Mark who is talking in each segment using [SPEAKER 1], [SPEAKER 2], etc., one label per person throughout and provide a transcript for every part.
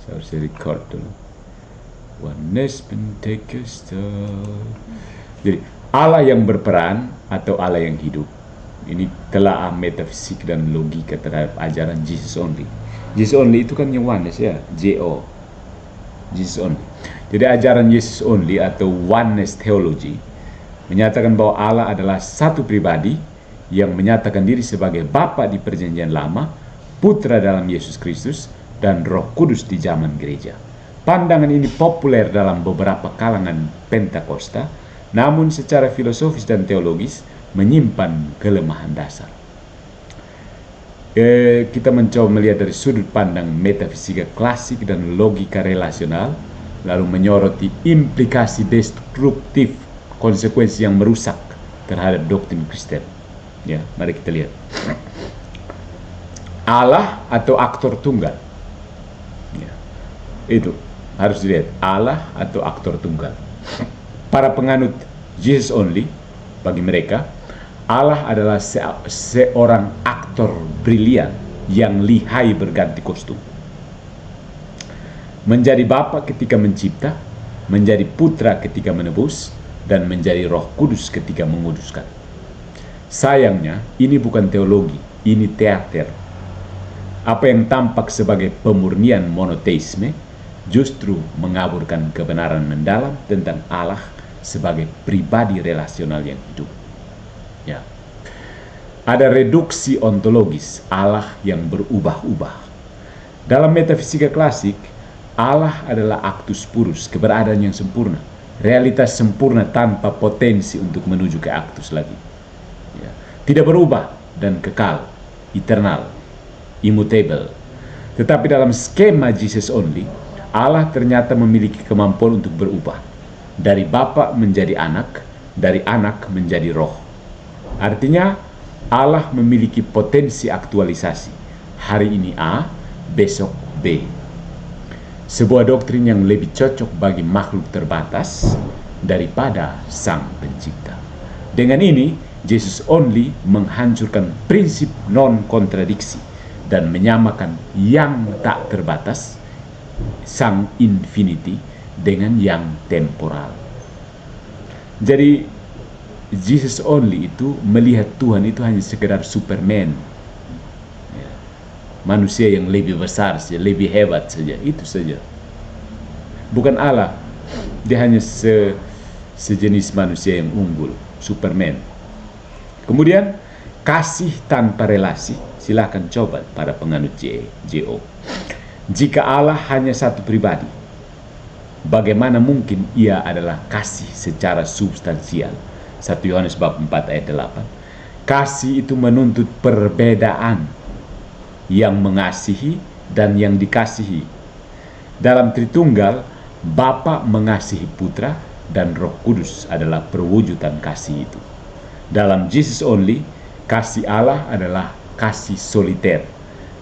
[SPEAKER 1] Saya harus record dulu. Oneness Pentecostal. Jadi Allah yang berperan atau Allah yang hidup. Ini telah metafisik dan logika terhadap ajaran Jesus only. Jesus only itu kan yang oneness ya, JO. Jesus only. Jadi ajaran Jesus only atau oneness theology menyatakan bahwa Allah adalah satu pribadi yang menyatakan diri sebagai Bapa di Perjanjian Lama, Putra dalam Yesus Kristus, dan Roh Kudus di zaman gereja. Pandangan ini populer dalam beberapa kalangan Pentakosta, namun secara filosofis dan teologis menyimpan kelemahan dasar. Kita mencoba melihat dari sudut pandang metafisika klasik dan logika relasional, lalu menyoroti implikasi destruktif, konsekuensi yang merusak terhadap doktrin Kristen. Ya, mari kita lihat. Allah atau aktor tunggal. Ya, itu harus dilihat. Allah atau aktor tunggal. Para penganut Jesus only, bagi mereka Allah adalah seorang aktor brilian yang lihai berganti kostum. Menjadi Bapa ketika mencipta, menjadi Putra ketika menebus, dan menjadi Roh Kudus ketika menguduskan. Sayangnya, ini bukan teologi, ini teater. Apa yang tampak sebagai pemurnian monoteisme justru mengaburkan kebenaran mendalam tentang Allah sebagai pribadi relasional yang hidup. Ya. Ada reduksi ontologis Allah yang berubah-ubah. Dalam metafisika klasik, Allah adalah actus purus, keberadaan yang sempurna, realitas sempurna tanpa potensi untuk menuju ke actus lagi. Ya. Tidak berubah dan kekal, eternal, immutable. Tetapi dalam skema Jesus only, Allah ternyata memiliki kemampuan untuk berubah. Dari Bapa menjadi anak, dari anak menjadi roh. Artinya Allah memiliki potensi aktualisasi. Hari ini A, besok B. Sebuah doktrin yang lebih cocok bagi makhluk terbatas daripada Sang Pencipta. Dengan ini, Jesus only menghancurkan prinsip non-kontradiksi dan menyamakan yang tak terbatas, Sang Infinity, dengan yang temporal. Jadi Jesus only itu melihat Tuhan itu hanya sekedar Superman, ya. Manusia yang lebih besar saja, lebih hebat saja, itu saja. Bukan Allah, dia hanya sejenis manusia yang unggul, Superman. Kemudian kasih tanpa relasi, silakan coba para penganut JO. Jika Allah hanya satu pribadi, bagaimana mungkin ia adalah kasih secara substansial? 1 Yohanes bab 4 ayat 8. Kasih itu menuntut perbedaan, yang mengasihi dan yang dikasihi. Dalam Tritunggal, Bapa mengasihi Putra dan Roh Kudus adalah perwujudan kasih itu. Dalam Jesus only, kasih Allah adalah kasih soliter,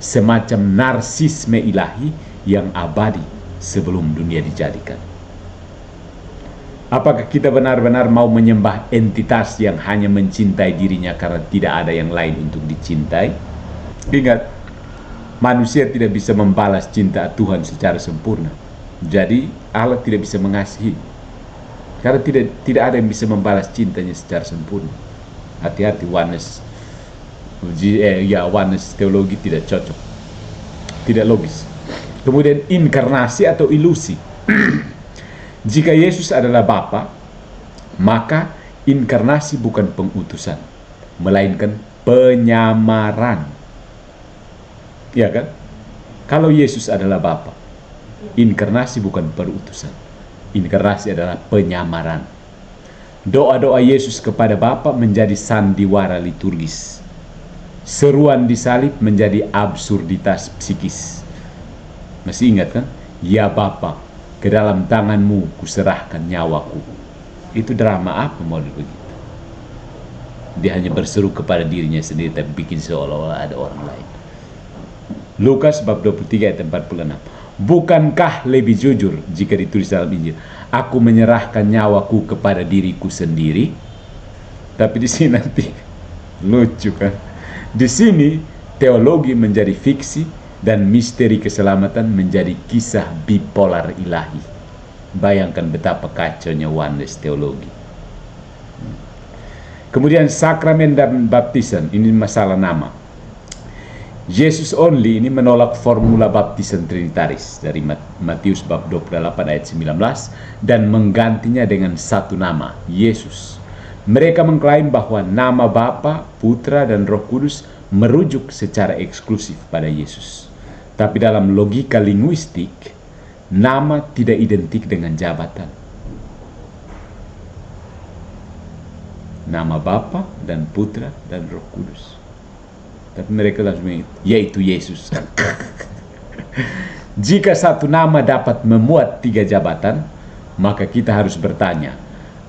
[SPEAKER 1] semacam narsisme ilahi yang abadi sebelum dunia dijadikan. Apakah kita benar-benar mau menyembah entitas yang hanya mencintai dirinya karena tidak ada yang lain untuk dicintai? Ingat, manusia tidak bisa membalas cinta Tuhan secara sempurna. Jadi Allah tidak bisa mengasihi karena tidak ada yang bisa membalas cintanya secara sempurna. Hati-hati, oneness teologi tidak cocok, tidak logis. Kemudian inkarnasi atau ilusi. Jika Yesus adalah Bapa, maka inkarnasi bukan pengutusan, melainkan penyamaran. Ya kan? Kalau Yesus adalah Bapa, inkarnasi bukan perutusan. Inkarnasi adalah penyamaran. Doa-doa Yesus kepada Bapa menjadi sandiwara liturgis. Seruan di salib menjadi absurditas psikis. Masih ingat kan? Ya Bapa, ke dalam tanganmu kuserahkan nyawaku. Itu drama apa model begitu? Dia hanya berseru kepada dirinya sendiri tapi bikin seolah-olah ada orang lain. Lukas bab 23 ayat 46. Bukankah lebih jujur jika ditulis dalam Injil, aku menyerahkan nyawaku kepada diriku sendiri? Tapi di sini nanti lucu kan? Di sini teologi menjadi fiksi dan misteri keselamatan menjadi kisah bipolar ilahi. Bayangkan betapa kacaunya oneness teologi. Kemudian sakramen dan baptisan, ini masalah nama. Yesus only ini menolak formula baptisan trinitaris dari Matius bab 28 ayat 19 dan menggantinya dengan satu nama, Yesus. Mereka mengklaim bahwa nama Bapa, Putra, dan Roh Kudus merujuk secara eksklusif pada Yesus. Tapi dalam logika linguistik, nama tidak identik dengan jabatan. Nama Bapa dan Putra dan Roh Kudus. Tapi mereka langsung yaitu Yesus. Jika satu nama dapat memuat tiga jabatan, maka kita harus bertanya,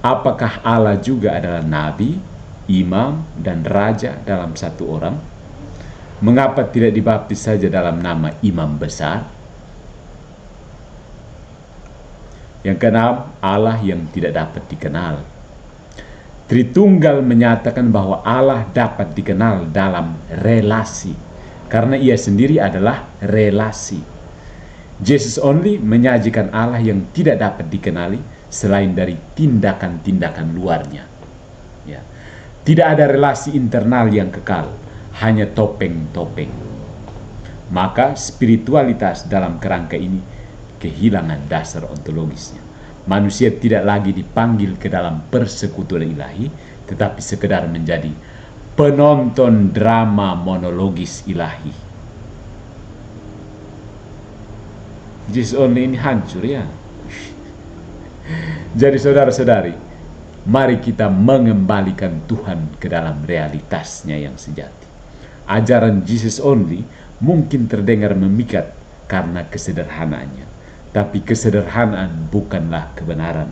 [SPEAKER 1] apakah Allah juga adalah nabi, imam, dan raja dalam satu orang? Mengapa tidak dibaptis saja dalam nama imam besar? Yang keenam, Allah yang tidak dapat dikenal. Tritunggal menyatakan bahwa Allah dapat dikenal dalam relasi, karena ia sendiri adalah relasi. Jesus only menyajikan Allah yang tidak dapat dikenali selain dari tindakan-tindakan luarnya. Ya. Tidak ada relasi internal yang kekal, hanya topeng-topeng. Maka spiritualitas dalam kerangka ini kehilangan dasar ontologisnya. Manusia tidak lagi dipanggil ke dalam persekutuan ilahi, tetapi sekedar menjadi penonton drama monologis ilahi. Jesus only ini hancur ya. Jadi saudara-saudari, mari kita mengembalikan Tuhan ke dalam realitasnya yang sejati. Ajaran Jesus only mungkin terdengar memikat karena kesederhanaannya. Tapi kesederhanaan bukanlah kebenaran.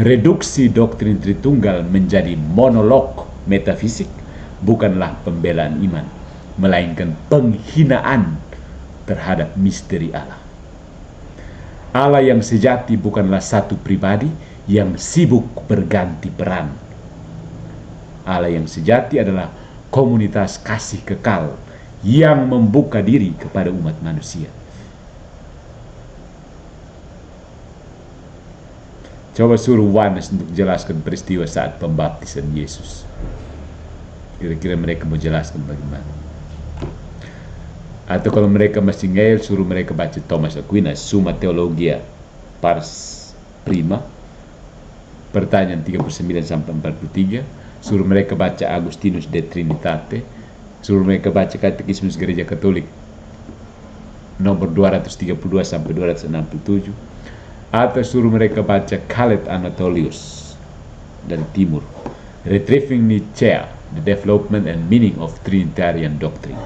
[SPEAKER 1] Reduksi doktrin Tritunggal menjadi monolog metafisik bukanlah pembelaan iman, melainkan penghinaan terhadap misteri Allah. Allah yang sejati bukanlah satu pribadi yang sibuk berganti peran. Allah yang sejati adalah komunitas kasih kekal yang membuka diri kepada umat manusia. Coba suruh oneness untuk jelaskan peristiwa saat pembaptisan Yesus. Kira-kira mereka mau jelaskan bagaimana? Atau kalau mereka masih ngeyel, suruh mereka baca Thomas Aquinas, Summa Theologia Pars Prima, pertanyaan 39-43. Suruh mereka baca Agustinus De Trinitate. Suruh mereka baca Katekismus Gereja Katolik nomor 232-267. Atau suruh mereka baca Khaled Anatolius dari Timur, Retrieving Nicaea, The Development and Meaning of Trinitarian Doctrine,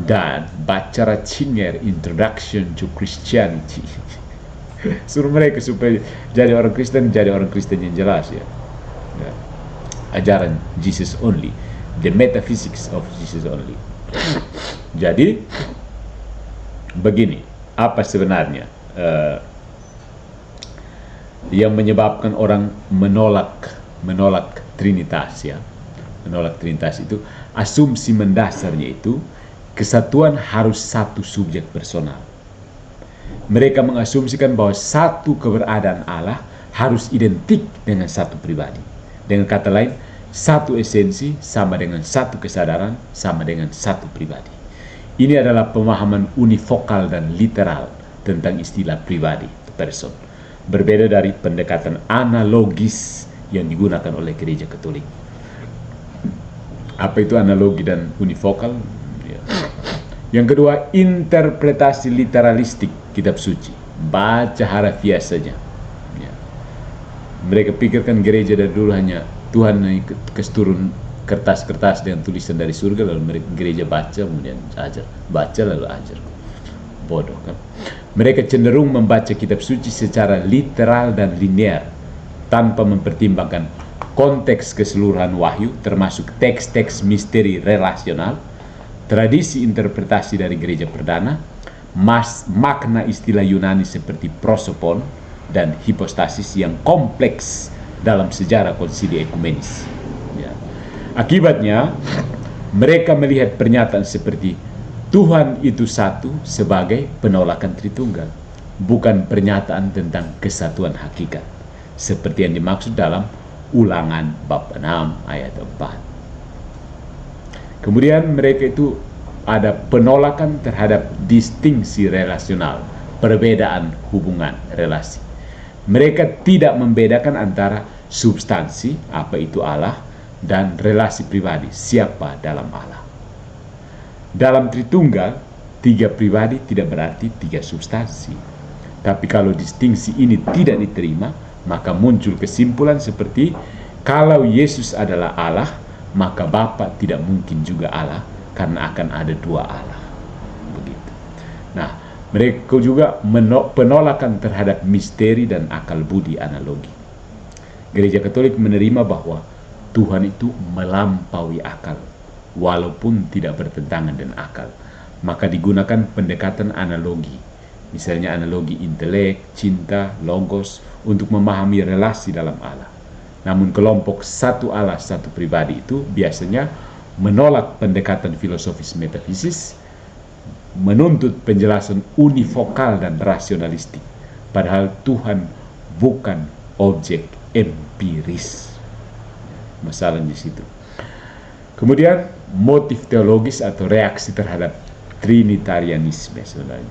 [SPEAKER 1] dan baca Ratzinger, Introduction to Christianity. Suruh mereka supaya jadi orang Kristen yang jelas ya. Ajaran Jesus only, the metaphysics of Jesus only. Jadi begini, apa sebenarnya yang menyebabkan orang menolak Trinitas ya. Menolak Trinitas itu, asumsi mendasarnya itu kesatuan harus satu subjek personal. Mereka mengasumsikan bahwa satu keberadaan Allah harus identik dengan satu pribadi. Dengan kata lain, satu esensi sama dengan satu kesadaran sama dengan satu pribadi. Ini adalah pemahaman univokal dan literal tentang istilah pribadi, person. Berbeda dari pendekatan analogis yang digunakan oleh Gereja Katolik. Apa itu analogi dan univokal? Ya. Yang kedua, interpretasi literalistik kitab suci. Baca harafiah saja. Ya. Mereka pikirkan gereja dari dulu hanya Tuhan kasih turun kertas-kertas dengan tulisan dari surga, lalu gereja baca kemudian ajar. Baca lalu ajar. Bodoh kan? Mereka cenderung membaca kitab suci secara literal dan linear, tanpa mempertimbangkan konteks keseluruhan wahyu, termasuk teks-teks misteri relasional, tradisi interpretasi dari gereja perdana, makna istilah Yunani seperti prosopon, dan hipostasis yang kompleks dalam sejarah konsili ekumenis. Ya. Akibatnya, mereka melihat pernyataan seperti Tuhan itu satu sebagai penolakan Tritunggal, bukan pernyataan tentang kesatuan hakikat, seperti yang dimaksud dalam Ulangan bab 6 ayat 4. Kemudian mereka itu ada penolakan terhadap distingsi relasional, perbedaan hubungan relasi. Mereka tidak membedakan antara substansi, apa itu Allah, dan relasi pribadi, siapa dalam Allah. Dalam Tritunggal, 3 pribadi tidak berarti 3 substansi. Tapi kalau distingsi ini tidak diterima, maka muncul kesimpulan seperti kalau Yesus adalah Allah, maka Bapa tidak mungkin juga Allah, karena akan ada 2 Allah. Begitu. Nah, mereka juga penolakan terhadap misteri dan akal budi analogi. Gereja Katolik menerima bahwa Tuhan itu melampaui akal, walaupun tidak bertentangan dengan akal. Maka digunakan pendekatan analogi, misalnya analogi intelek, cinta, logos, untuk memahami relasi dalam Allah. Namun kelompok satu Allah, satu pribadi itu biasanya menolak pendekatan filosofis metafisis, menuntut penjelasan univokal dan rasionalistik, padahal Tuhan bukan objek empiris. Masalah di situ. Kemudian motif teologis atau reaksi terhadap Trinitarianisme sebenarnya.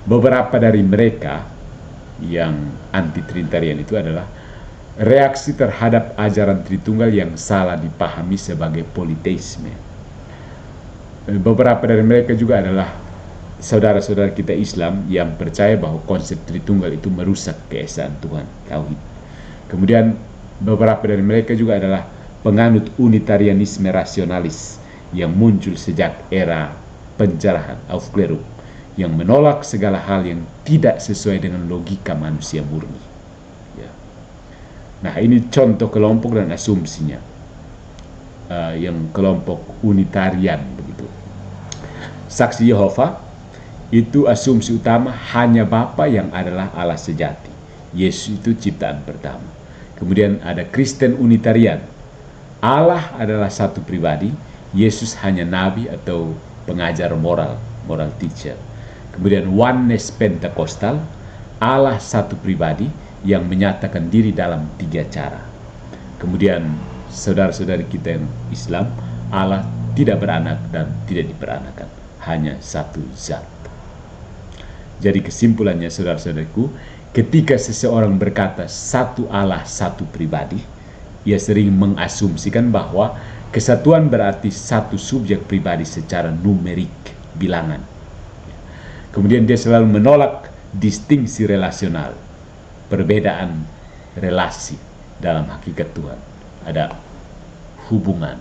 [SPEAKER 1] Beberapa dari mereka yang anti Trinitarian itu adalah reaksi terhadap ajaran Tritunggal yang salah dipahami sebagai politeisme. Beberapa dari mereka juga adalah saudara-saudara kita Islam yang percaya bahwa konsep Tritunggal itu merusak keesaan Tuhan, tauhid. Kemudian beberapa dari mereka juga adalah penganut unitarianisme rasionalis yang muncul sejak era penjarahan Aufklärung, yang menolak segala hal yang tidak sesuai dengan logika manusia murni. Ya. Nah, ini contoh kelompok dan asumsinya, yang kelompok unitarian begitu. Saksi Yehova itu asumsi utama hanya Bapa yang adalah Allah sejati. Yesus itu ciptaan pertama. Kemudian ada Kristen Unitarian. Allah adalah satu pribadi, Yesus hanya nabi atau pengajar moral teacher. Kemudian Oneness Pentakostal, Allah satu pribadi yang menyatakan diri dalam 3 cara. Kemudian saudara-saudari kita yang Islam, Allah tidak beranak dan tidak diperanakan, hanya satu zat. Jadi kesimpulannya saudara-saudariku, ketika seseorang berkata satu Allah satu pribadi, ia sering mengasumsikan bahwa kesatuan berarti satu subjek pribadi secara numerik, bilangan. Kemudian dia selalu menolak distingsi relasional, perbedaan relasi dalam hakikat Tuhan. Ada hubungan.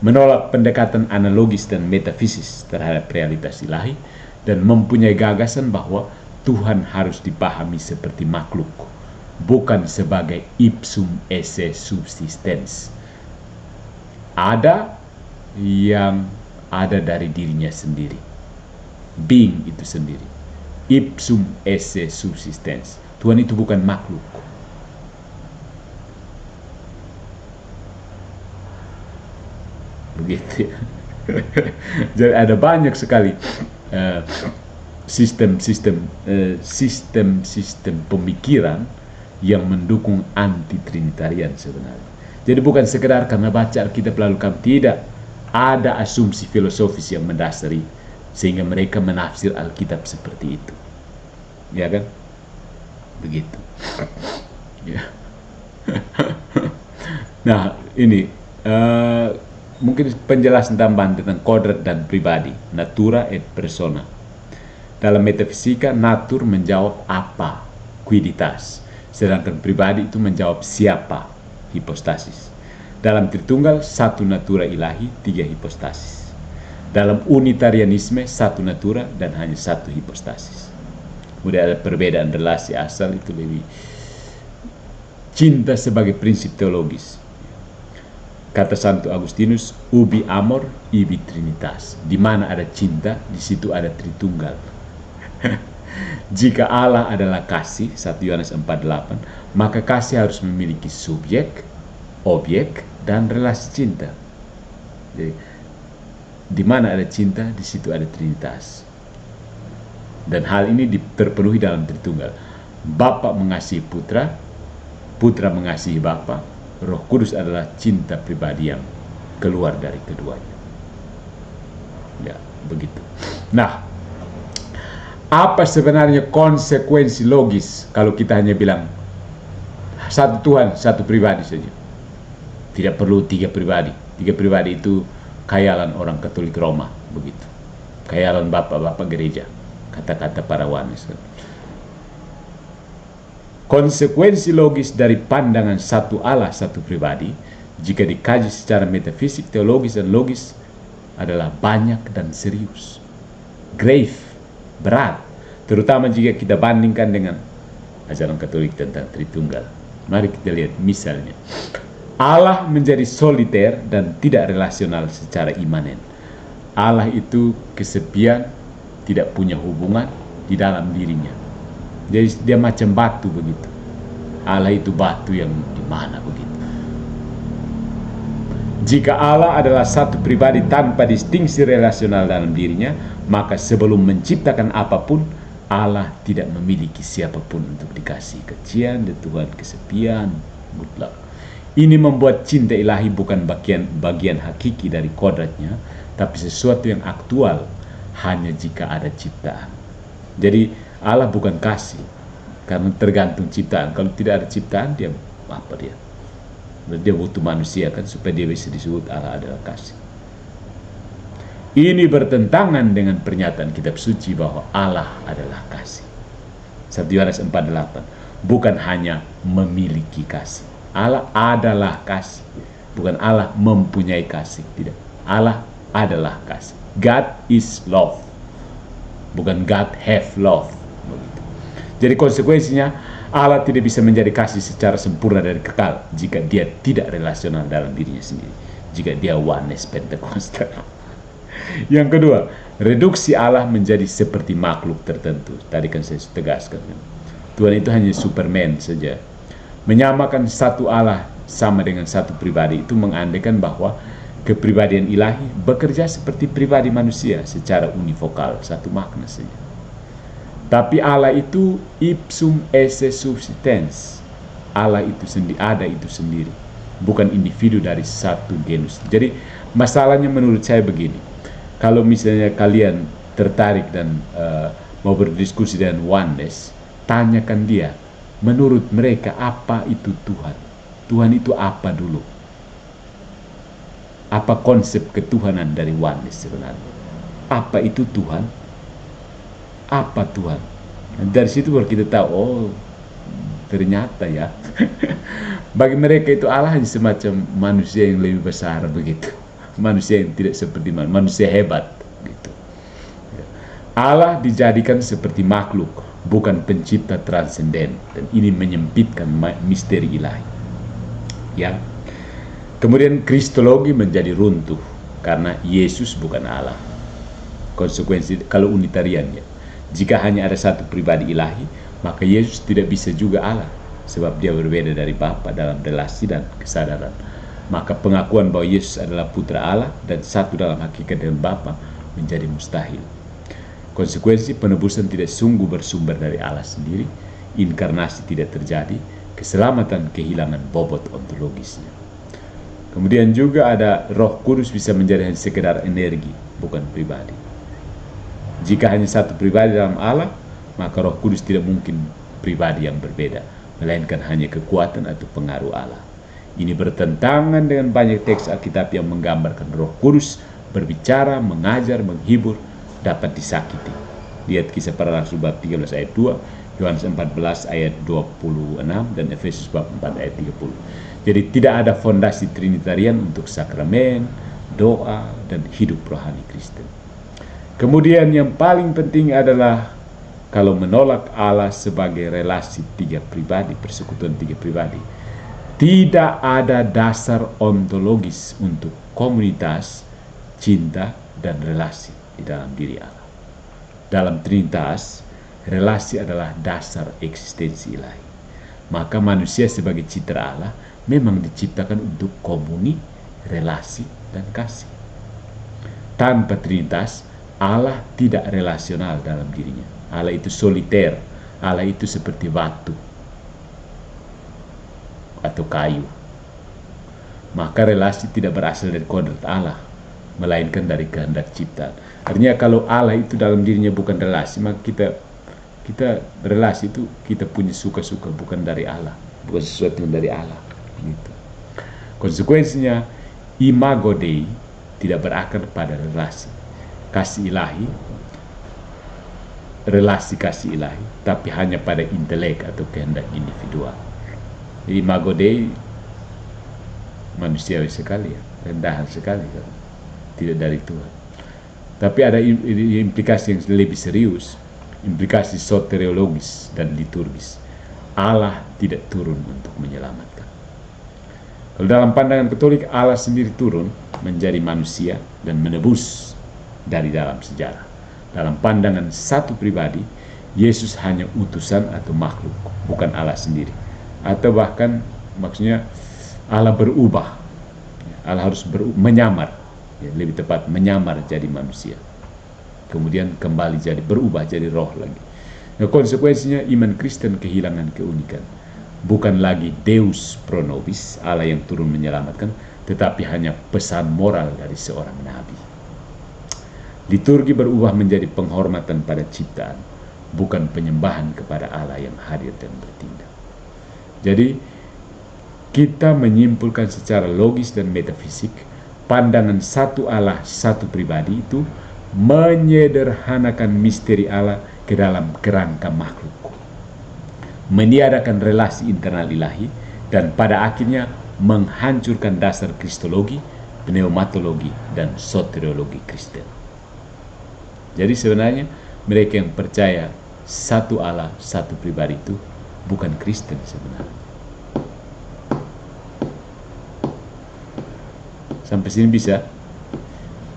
[SPEAKER 1] Menolak pendekatan analogis dan metafisis terhadap realitas ilahi, dan mempunyai gagasan bahwa Tuhan harus dipahami seperti makhluk, bukan sebagai ipsum esse subsistens. Ada yang ada dari dirinya sendiri, being itu sendiri, ipsum esse subsistens. Tuhan itu bukan makhluk. Begitu ya. Jadi ada banyak sekali sistem pemikiran yang mendukung anti Trinitarian sebenarnya. Jadi bukan sekedar karena baca Alkitab lalu kami, tidak. Ada asumsi filosofis yang mendasari sehingga mereka menafsir Alkitab seperti itu. Ya kan? Begitu. Ya. Nah, ini mungkin penjelasan tambahan tentang kodrat dan pribadi, natura et persona. Dalam metafisika, natur menjawab apa, quiditas, sedangkan pribadi itu menjawab siapa, hipostasis. Dalam Tritunggal, satu natura ilahi, 3 hipostasis. Dalam unitarianisme, satu natura dan hanya satu hipostasis. Kemudian ada perbedaan relasi asal, itu lebih cinta sebagai prinsip teologis. Kata Santo Agustinus, ubi amor, ibi trinitas. Di mana ada cinta, di situ ada Tritunggal. Jika Allah adalah kasih, 1 Yohanes 4:8, maka kasih harus memiliki subjek, objek, dan relasi cinta. Jadi, Di mana ada cinta, di situ ada Trinitas. Dan hal ini terpenuhi dalam Tritunggal. Bapa mengasihi Putra, Putra mengasihi Bapa, Roh Kudus adalah cinta pribadi yang keluar dari keduanya. Ya, begitu. Nah, apa sebenarnya konsekuensi logis kalau kita hanya bilang satu Tuhan, satu pribadi saja? Tidak perlu tiga pribadi. Tiga pribadi itu khayalan orang Katolik Roma, begitu. Khayalan bapak-bapak gereja, kata-kata para wanis. Konsekuensi logis dari pandangan satu Allah, satu pribadi, jika dikaji secara metafisik, teologis, dan logis, adalah banyak dan serius. Grave, berat. Terutama jika kita bandingkan dengan ajaran Katolik tentang Tritunggal. Mari kita lihat misalnya. Allah menjadi soliter dan tidak relasional secara imanen. Allah itu kesepian, tidak punya hubungan di dalam dirinya. Jadi dia macam batu begitu. Allah itu batu yang di mana begitu. Jika Allah adalah satu pribadi tanpa distingsi relasional dalam dirinya, maka sebelum menciptakan apapun, Allah tidak memiliki siapapun untuk dikasih. Kecian di Tuhan, kesepian mutlak. Ini membuat cinta ilahi bukan bagian hakiki dari kodratnya, tapi sesuatu yang aktual hanya jika ada ciptaan. Jadi Allah bukan kasih, karena tergantung ciptaan. Kalau tidak ada ciptaan, dia apa dia? Dia butuh manusia kan supaya dia bisa disebut Allah adalah kasih. Ini bertentangan dengan pernyataan kitab suci bahwa Allah adalah kasih. 1 Yohanes 4:8. Bukan hanya memiliki kasih. Allah adalah kasih. Bukan Allah mempunyai kasih. Tidak. Allah adalah kasih. God is love. Bukan God have love. Begitu. Jadi konsekuensinya Allah tidak bisa menjadi kasih secara sempurna dan kekal jika dia tidak relasional dalam dirinya sendiri. Jika dia oneness Pentekostal. Yang kedua, reduksi Allah menjadi seperti makhluk tertentu. Tadi kan saya tegaskan. Tuhan itu hanya Superman saja. Menyamakan satu Allah sama dengan satu pribadi itu mengandaikan bahwa kepribadian ilahi bekerja seperti pribadi manusia secara univokal, satu makna saja. Tapi Allah itu ipsum esse subsistens. Allah itu sendiri, ada itu sendiri, bukan individu dari satu genus. Jadi masalahnya menurut saya begini, kalau misalnya kalian tertarik dan mau berdiskusi dengan oneness, tanyakan dia, menurut mereka apa itu Tuhan? Tuhan itu apa dulu? Apa konsep ketuhanan dari oneness sebenarnya? Apa itu Tuhan? Apa Tuhan? Dan dari situ baru kita tahu, oh ternyata ya. Bagi mereka itu Allah hanya semacam manusia yang lebih besar begitu. Manusia yang tidak seperti manusia hebat gitu. Allah dijadikan seperti makhluk, bukan pencipta transenden, dan ini menyempitkan misteri ilahi. Ya. Kemudian kristologi menjadi runtuh karena Yesus bukan Allah. Konsekuensi kalau unitarian ya. Jika hanya ada satu pribadi ilahi, maka Yesus tidak bisa juga Allah, sebab dia berbeda dari Bapa dalam relasi dan kesadaran. Maka pengakuan bahwa Yesus adalah putra Allah dan satu dalam hakikat dengan Bapa menjadi mustahil. Konsekuensi penebusan tidak sungguh bersumber dari Allah sendiri, inkarnasi tidak terjadi, keselamatan kehilangan bobot ontologisnya. Kemudian juga ada Roh Kudus bisa menjadi hanya sekedar energi, bukan pribadi. Jika hanya satu pribadi dalam Allah, maka Roh Kudus tidak mungkin pribadi yang berbeda, melainkan hanya kekuatan atau pengaruh Allah. Ini bertentangan dengan banyak teks Alkitab yang menggambarkan Roh Kudus berbicara, mengajar, menghibur, dapat disakiti. Lihat Kisah Para Rasul bab 13 ayat 2, Yohanes 14 ayat 26, dan Efesus bab 4 ayat 30. Jadi tidak ada fondasi Trinitarian untuk sakramen, doa, dan hidup rohani Kristen. Kemudian yang paling penting adalah kalau menolak Allah sebagai relasi tiga pribadi, persekutuan tiga pribadi, tidak ada dasar ontologis untuk komunitas, cinta, dan relasi di dalam diri Allah. Dalam Trinitas, relasi adalah dasar eksistensi ilahi. Maka manusia sebagai citra Allah memang diciptakan untuk komuni, relasi, dan kasih. Tanpa Trinitas, Allah tidak relasional dalam dirinya. Allah itu soliter. Allah itu seperti batu atau kayu. Maka relasi tidak berasal dari kodrat Allah, melainkan dari kehendak ciptaan. Artinya kalau Allah itu dalam dirinya bukan relasi, maka kita relasi itu kita punya suka-suka, bukan dari Allah, bukan sesuatu yang dari Allah. Gitu. Konsekuensinya, imago Dei tidak berakar pada relasi kasih ilahi, relasi kasih ilahi, tapi hanya pada intelek atau kehendak individual. Imago Dei manusiawi sekali ya, rendahan sekali kan? Tidak dari Tuhan. Tapi ada implikasi yang lebih serius, implikasi soteriologis dan liturgis. Allah tidak turun untuk menyelamatkan. Kalau dalam pandangan Katolik, Allah sendiri turun menjadi manusia dan menebus dari dalam sejarah. Dalam pandangan satu pribadi, Yesus hanya utusan atau makhluk, bukan Allah sendiri. Atau bahkan maksudnya Allah berubah. Allah harus menyamar, ya, lebih tepat menyamar jadi manusia. Kemudian kembali berubah jadi roh lagi. Nah, konsekuensinya iman Kristen kehilangan keunikan. Bukan lagi Deus pro nobis, Allah yang turun menyelamatkan, tetapi hanya pesan moral dari seorang nabi. Liturgi berubah menjadi penghormatan pada ciptaan, bukan penyembahan kepada Allah yang hadir dan bertindak. Jadi, kita menyimpulkan secara logis dan metafisik, pandangan satu Allah, satu pribadi itu menyederhanakan misteri Allah ke dalam kerangka makhluk, meniadakan relasi internal ilahi, dan pada akhirnya menghancurkan dasar kristologi, pneumatologi, dan soteriologi Kristen. Jadi sebenarnya mereka yang percaya satu Allah, satu pribadi itu bukan Kristen sebenarnya. Sampai sini bisa?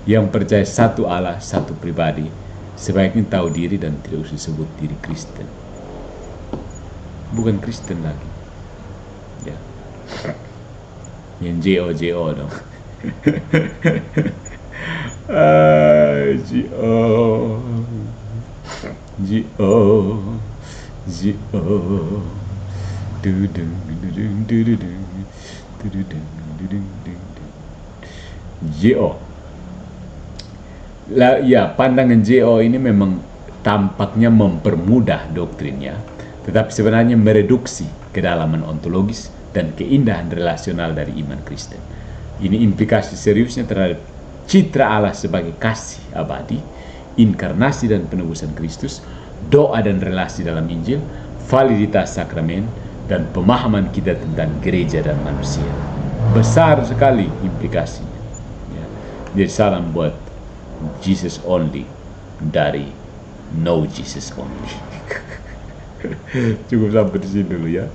[SPEAKER 1] Yang percaya satu Allah, satu pribadi, sebaiknya tahu diri dan tidak usah sebut diri Kristen. Bukan Kristen lagi. Ya. Yang JO dong. JO. Ya, pandangan JO ini memang tampaknya mempermudah doktrinnya, tetapi sebenarnya mereduksi kedalaman ontologis dan keindahan relasional dari iman Kristen. Ini implikasi seriusnya terhadap citra Allah sebagai kasih abadi, inkarnasi dan penebusan Kristus, doa dan relasi dalam Injil, validitas sakramen, dan pemahaman kita tentang gereja dan manusia. Besar sekali implikasinya. Ya. Jadi salam buat Jesus only dari No Jesus only. Cukup sampai di sini dulu ya.